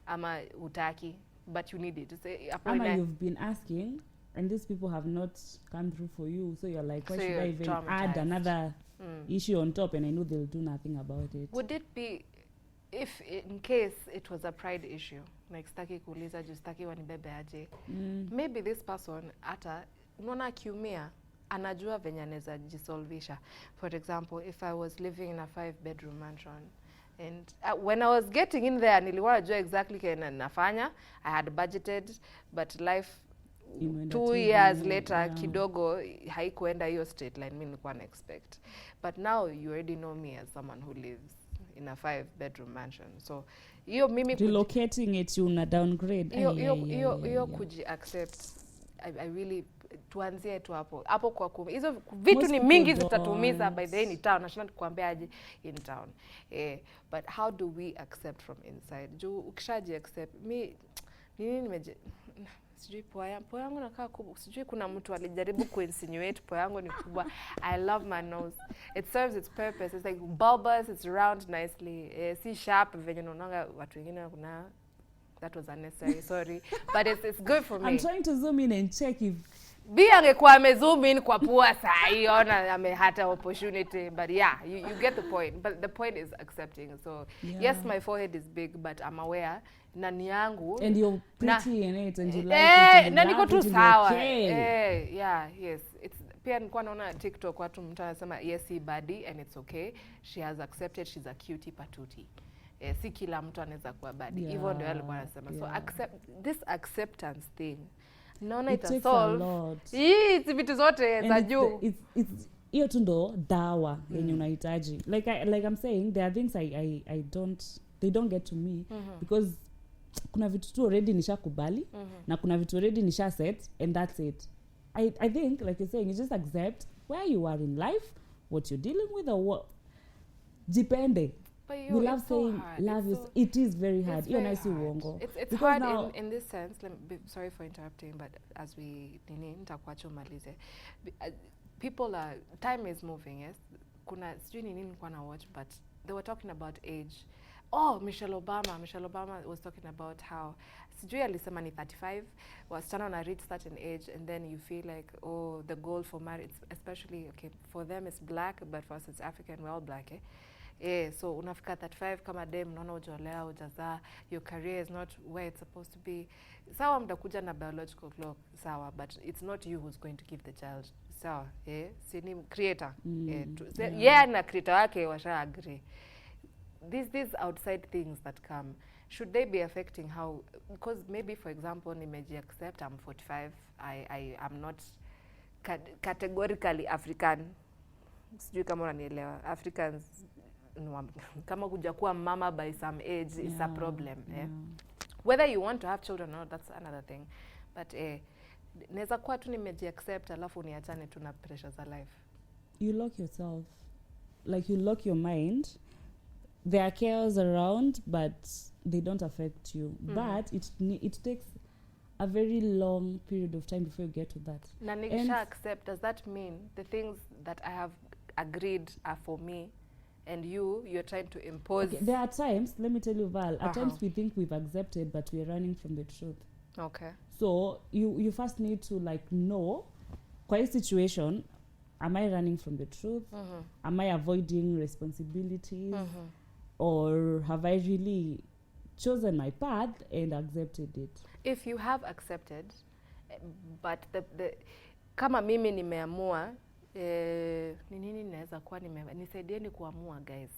ama utaki, but you need it. Ama you've been asking and these people have not come through for you, so you're like, why should I even add another issue on top, and I know they'll do nothing about it. Would it be if in case it was a pride issue, like staki kuuliza juu staki wanibebe aje, maybe this person hata unaona akiumia anajua venye anaweza jisolvisha. For example, if I was living in a 5-bedroom mansion and when I was getting in there nilikuwa najua exactly kena nafanya, I had budgeted, but life 2 years later kidogo haikuenda hiyo straight line mimi nilikuwa na expect. But now you already know me as someone who lives in a 5-bedroom mansion. So hiyo mimi relocating it una downgrade. Hiyo kuji accept. I really tuanzie tu hapo kwa hizo vitu ni mingi zitatumiza by the in town. Nashinda kukuambia aje in town. But how do we accept from inside? Juu ukishaji accept nini nimeje sijui poa yangu nakaa kubwa, sijui kuna mtu alijaribu kuinsinuate poa yangu ni kubwa. I love my nose, it serves its purpose, it's like bulbous, it's round nicely, si sharp venye unaona watu wengine kuna. That was unnecessary, sorry, but it's good for me. I'm trying to zoom in and check if angekuwa amezoom in kwa pua saa hii ona amehata opportunity, but yeah, you get the point. But the point is accepting. So yes, my forehead is big, but I'm aware nani yangu and you're pretty in it and you like it, na niko tu sawa. Yeah, yes, it's pia nilikuwa naona TikTok watu mtu anasema yes, he body and it's okay, she has accepted she's a cutie patootie. Si kila mtu anaweza kuwa badi. Hivyo ndio alikuwa anasema. So this acceptance thing. Naona ita solve. Hizi vitu zote za juu. It's hiyo tu ndo dawa yenye unahitaji. Like I'm saying, there are things they don't get to me because kuna vitu tu already nishakubali na kuna vitu already nisha set and that's it. I think like you're saying, you just accept where you are in life, what you're dealing with, or what depende. We love saying hard. Love is it is very hard. You're nice uongo. It's hard in this sense. Sorry for interrupting, but as we nitakuacha umalize. People are, time is moving, yes. Kuna sijui nini nilikuwa na watch, but they were talking about age. Oh, Michelle Obama was talking about how sijui alisema ni 35 wasichana na reach certain age and then you feel like, oh, the goal for marriage, especially okay, for them it's black, but for us it's African, we're all black, so unafika 35 kama dem unaona ujolea ujazaa, your career is not where it's supposed to be. Sawa mtakuja na biological clock, sawa, but it's not you who's going to give the child. Sawa, si ni creator. Na creator wake washa agree. These outside things that come, should they be affecting how, because maybe for example nimeji accept I'm 45, I am not categorically African. Sijui kama unanielewa. Africans kama kuja kuwa mama by some age is a problem. Whether you want to have children or not, that's another thing. But naweza kuwa tu nimeji accept alafu niachane tu na pressures of life. You lock yourself, like you lock your mind. There are chaos around, but they don't affect you. But it takes a very long period of time before you get to that. Na nikisha accept, does that mean the things that I have agreed are for me and you're trying to impose? Okay, there are times, let me tell you Val, at times we think we've accepted but we're running from the truth. Okay. So you first need to like know, kwa hii situation, am I running from the truth? Am I avoiding responsibilities? Or have I really chosen my path and accepted it? If you have accepted, but the kama mimi nimeamua, nini naweza kuwa nisaidieni kuamua guys.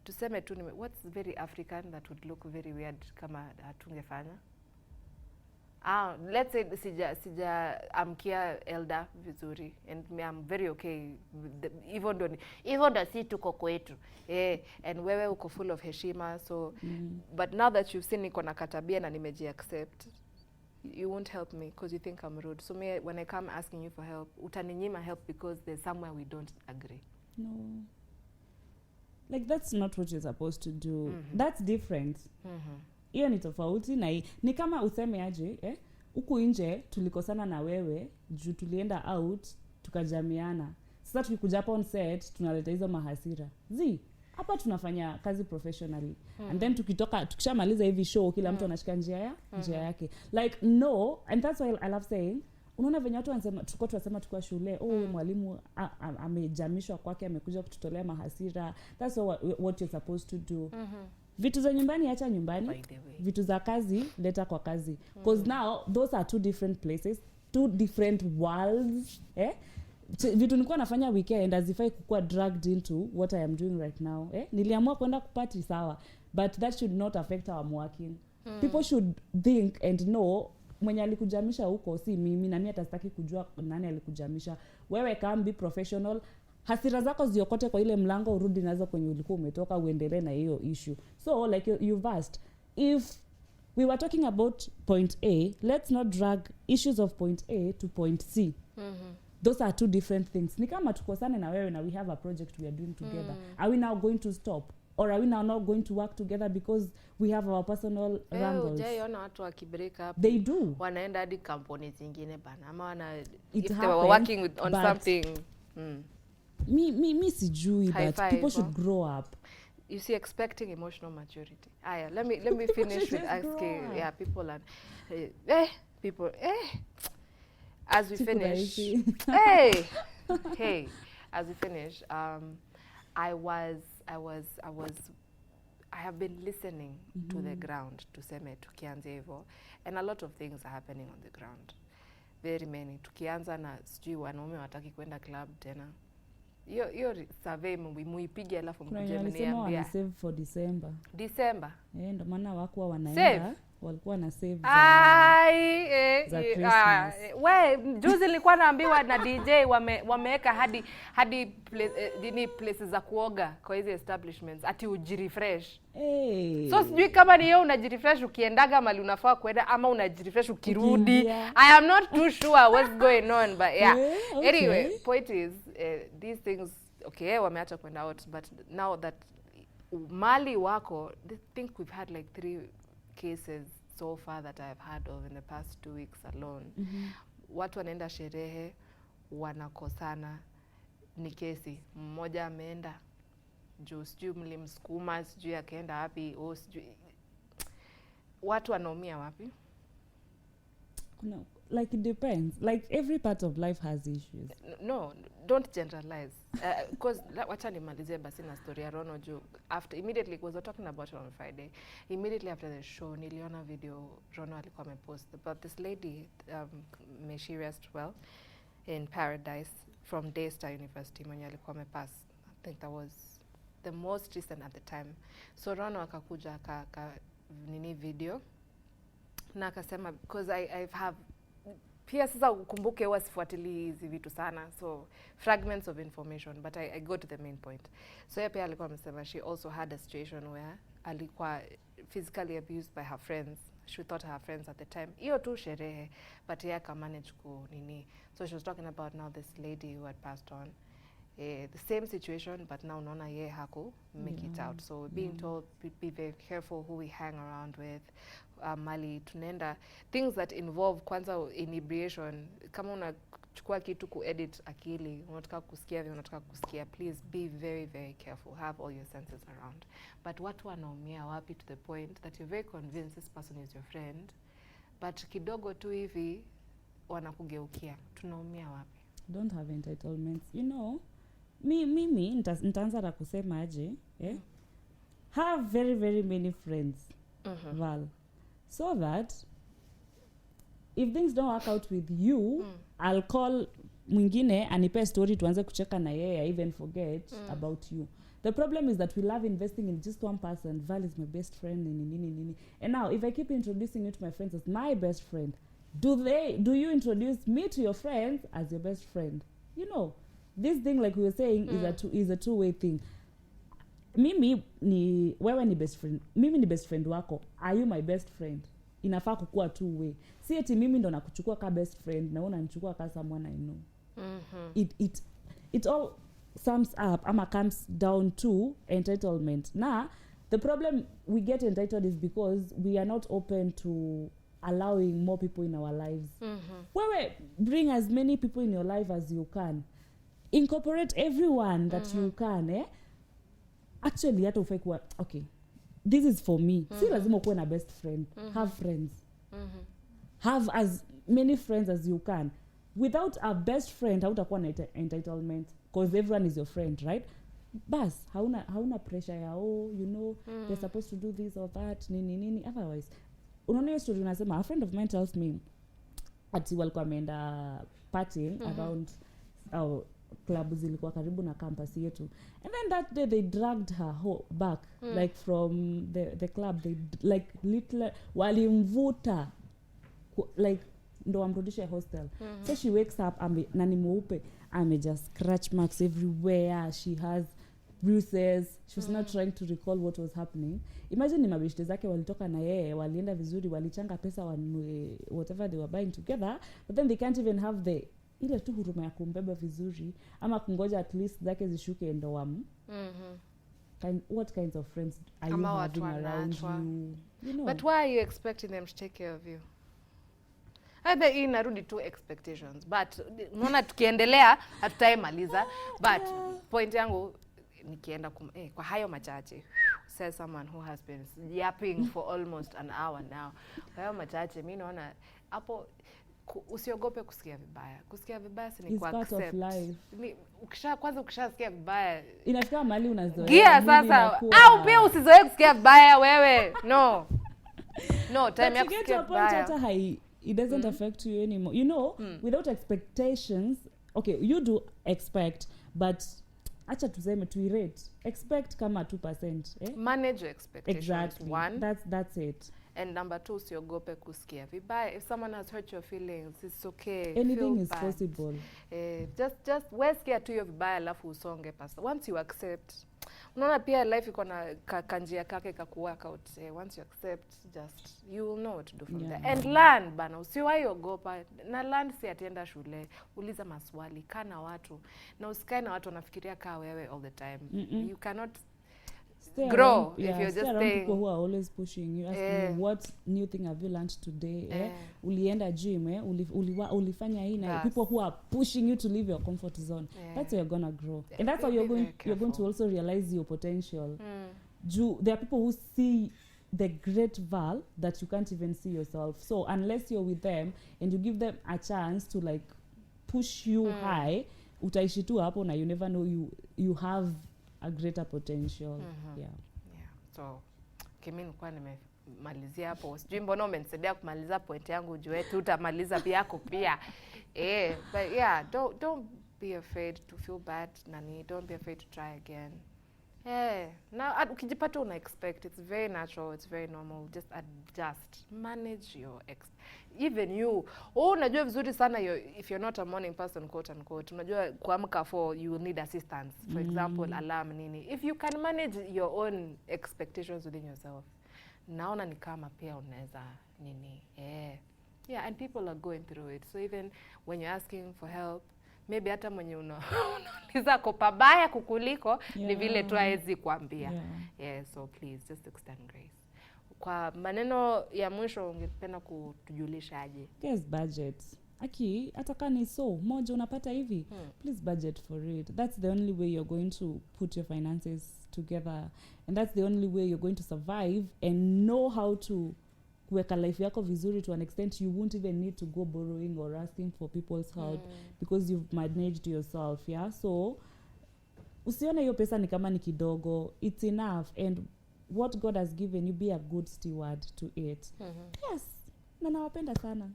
Tuseme tu what's very African that would look very weird kama hatungefanya? Let's say sija amkia elder vizuri and I'm very okay even though si tuko kwetu and wewe uko full of heshima, so but now that you've seen niko na katabia na nimeji accept, you won't help me because you think I'm rude. So me, when I come asking you for help, utaninyima help because there's somewhere we don't agree. No. Like, that's not what you're supposed to do. That's different. Hiyo ni tofauti na ni kama useme aje, huku nje tulikosana na wewe juu tulienda out tukajamiana. Sasa tukikuja hapa on set tunaleta hizo mahasira. Hapa tunafanya kazi professionally. And then tukishamaliza hivi show kila mtu anashika njia yake. Like, no, and that's why I love saying, unaona venye watu wanasema tukua shule, mwalimu amejamishwa kwake, amekuja kututolea mahasira. That's what you're supposed to do. Vitu za nyumbani acha nyumbani, vitu za kazi leta kwa kazi. Because now those are two different places, two different worlds. Vitu nilikuwa nafanya weekend azifai kukua dragged into what I am doing right now. Niliamua kwenda kupati sawa, but that should not affect our working. People should think and know mwenye alikujamisha huko si mimi, na mimi atasitaki kujua nani alikujamisha. Wewe can be professional. Hasira zako ziokote kwa ile mlango, urudi nazo kwenye ulikuwa umetoka, uendelee na hiyo issue. So like you've asked, if we were talking about point A, let's not drag issues of point A to point C. Those are two different things. Ni kama tukosane na wewe na we have a project we are doing together. Are we now going to stop? Or are we now not going to work together because we have our personal wrangles? Ujaiona watu wakibreak up. They do. Wanaenda hadi kampuni zingine bana. Ama if they were working on something. Me sijui, but people should grow up. You see, expecting emotional maturity. Let me finish with asking people and people as we finish. As we finish, I have been listening to the ground, tuseme tukianza hivyo, and a lot of things are happening on the ground. Very many. Tukianza na sijui wanaume wataki kwenda club tena. Hiyo survey muipige alafu mkuje mniambia. Save for December. Ndio maana wako wanaenda. Walikuwa na save juzi nilikuwa naambiwa na DJ wameweka hadi places za kuoga kwa hizo establishments ati ujirefresh. So sijui kama ni wewe unajirefresh ukiendaga mali unafaa kwenda ama unajirefresh ukirudi. I am not too sure what's going on, but anyway, point is these things wameacha kwenda out, but now that mali wako, I think we've had like 3 cases so far that I've heard of in the past 2 weeks alone. Watu wanaenda sherehe, wanakosana, ni kesi. Mmoja ameenda juu sijui mlimsukuma, sijui akaenda wapi, sijui watu wanaumia wapi? No, like it depends. Like every part of life has issues. No, don't generalize. Because wacha nimalizie basi na story ya Rono juu immediately was talking about it on Friday. Immediately after the show niliona video Rono alikuwa amepost about this lady, may she rest well, in Paradise from Daystar University mwenye alikuwa amepass. I think that was the most recent at the time. So Rono akakuja nini video na akasema, because I have pia sasa ukumbuke wasifuatili hizi vitu sana, so fragments of information, but I go to the main point. So pia alikuwa amesema she also had a situation where alikuwa physically abused by her friends. She thought her friends at the time hiyo tu sherehe, but yeye akamanage nini. So she was talking about now this lady who had passed on, the same situation, but now unaona yeye haku make it out. So being told be very careful who we hang around with. Mali tunaenda things that involve kwanza inebriation. Kama unachukua kitu kuedit akili, unataka kusikia, please be very very careful, have all your senses around. But watu wanaumia wapi to the point that you're very convinced this person is your friend, but kidogo tu hivi wanakugeukia. Tunaumia wapi? Don't have entitlements, you know. Mimi nitaanza na kusema aje, have very very many friends. Val, so that if things don't work out with you, I'll call mwingine anipe story tuanze kucheka na yeye, I even forget about you. The problem is that we love investing in just one person. Val is my best friend, nini. And now if I keep introducing you to my friends as my best friend, do you introduce me to your friends as your best friend? You know, this thing, like we were saying, is a two-way thing. Wewe ni best friend. Mimi ni best friend wako. Are you my best friend? inafaa kukua two way. Si eti mimi ndo nakuchukua ka best friend na wewe unanichukua ka someone I know. It all sums up ama comes down to entitlement. Now the problem we get entitled is because we are not open to allowing more people in our lives. Wewe bring as many people in your life as you can. Incorporate everyone that you can, Actually hata ufai kuwa okay, this is for me. Si lazima kuwa na best friend. Have friends. Have as many friends as you can. Without a best friend hautakuwa na entitlement because everyone is your friend, right? Bas hauna pressure ya they're supposed to do this or that nini. Otherwise unaona hiyo story unasema a friend of mine tells me ati walikuwa ameenda partying around club zilikuwa karibu na campus yetu, and then that day they dragged her back like from the club. They like little walimvuta like ndo amrudishe hostel. So she wakes up na ni mweupe, just scratch marks everywhere. She has bruises. She was not trying to recall what was happening. Imagine ni mabeshte zake walitoka na yeye, walienda vizuri, walichanga pesa whatever they were buying together, but then they can't even have ile tu huruma ya kumbeba vizuri ama kungoja at least zake zishuke ndo what kinds of friends are you having around you know? But why are you expecting them to take care of you? Hata hii narudi tu expectations, but unaona tukiendelea hatutaimaliza. But point yangu nikienda kwa hayo machache, says someone who has been yapping for almost an hour now. Kwa hayo machache mimi naona hapo usiogope kusikia vibaya. Kusikia vibaya si ni ku accept. Ni ukishasikia vibaya inafika mahali unazoea. Gia sasa au pia usizoee kusikia vibaya wewe. No, time ya kusikia vibaya. It doesn't affect you anymore. You know, without expectations, okay, you do expect, but acha tuseme tuirate. Expect kama 2%, Manage your expectations. Exactly. One. That's it. And number 2, usiogope kusikia vibaya. If someone has hurt your feelings, it's okay. Anything is possible. Just wesikia tu hiyo vibaya alafu usonge pasta. Once you accept, unaona pia life iko na kanjia kake ka work out. Once you accept, just you will know what to do from there. And learn bana, usiwahi ogopa. Na learn si atienda shule, uliza maswali, kaa na watu. Na usikae na watu wanafikiria kaa wewe all the time. You cannot grow if you're just staying. People who are always pushing you, asking you what new thing have you learned today, ulienda gym, ulifanya hii na people who are pushing you to leave your comfort zone. That's how you're gonna grow, and that's how you're going to also realize your potential. There are people who see the great Val that you can't even see yourself. So unless you're with them and you give them a chance to like push you high, utaishi tu hapo na you never know you have a greater potential. So kimi nilikuwa nimemalizia hapo. Sijui mbona umenisaidia kumaliza point yangu, ujue tu utamaliza pia yako pia. But yeah, don't be afraid to feel bad, nani. Don't be afraid to try again. Now ukijipata una expect, it's very natural, it's very normal. Just adjust, manage your even you. Unajua vizuri sana if you're not a morning person, quote unquote, unajua kuamka for you will need assistance, for example alarm nini. If you can manage your own expectations within yourself, naona ni kama pia unaweza nini. And people are going through it, so even when you're asking for help, maybe hata mwenye unauliza kwa pabaya kukuliko ni vile tu haezi kuambia. So please just extend grace. Kwa maneno ya mwisho ungependa kutujulisha aje? Yes, budget. Aki ataka ni so moja unapata hivi, please budget for it. That's the only way you're going to put your finances together, and that's the only way you're going to survive and know how to kuweka life yako vizuri to an extent you won't even need to go borrowing or asking for people's help because you've managed yourself. So usione hiyo pesa ni kama ni kidogo. It's enough, and what God has given you, be a good steward to it. Yes, na nawapenda sana.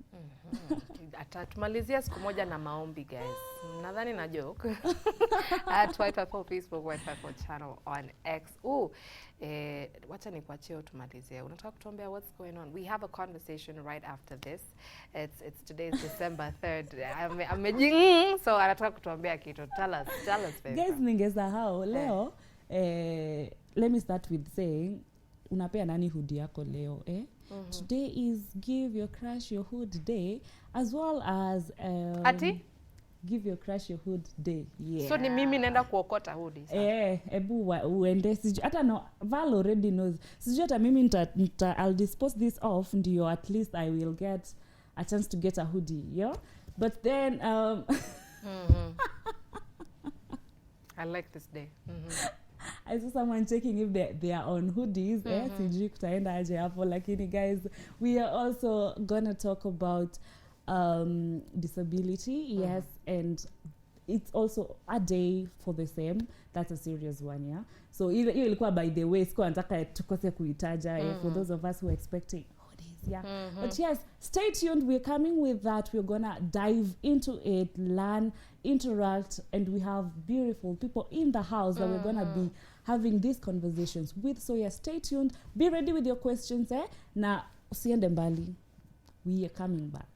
Tumalizia siku moja na maombi, guys. Nadhani na joke. At Y254 Facebook, Y254 channel on X. Wacha nikuachie tumalizie. Unataka kutuambia what's going on? We have a conversation right after this. It's today's December 3rd. So anataka kutuambia kitu. Tell us baby. Guys, ningesahau leo let me start with saying unapea nani hoodie yako leo, Today is Give Your Crush Your Hood Day, as well as Ati? Give Your Crush Your Hood Day. Yeah. So ni mimi naenda kuokota hoodie sasa. Ebu uende siju hata no Val already knows. Siju hata mimi I'll dispose this off ndio at least I will get a chance to get a hoodie, yeah? But then I like this day. I saw someone checking if they are on hoodies. Sijui kutaenda aje hapo, lakini guys, we are also gonna talk about disability, yes, and it's also a day for the same. That's a serious one, yeah. So hiyo ilikuwa by the way, sikuwa nataka tukose kuitaja for those of us who are expecting hoodies, yeah. But yes, stay tuned. We're coming with that. We're gonna dive into it, learn, interact, and we have beautiful people in the house that we're gonna be having these conversations with. So yeah, stay tuned. Be ready with your questions, na usiende mbali. We are coming back.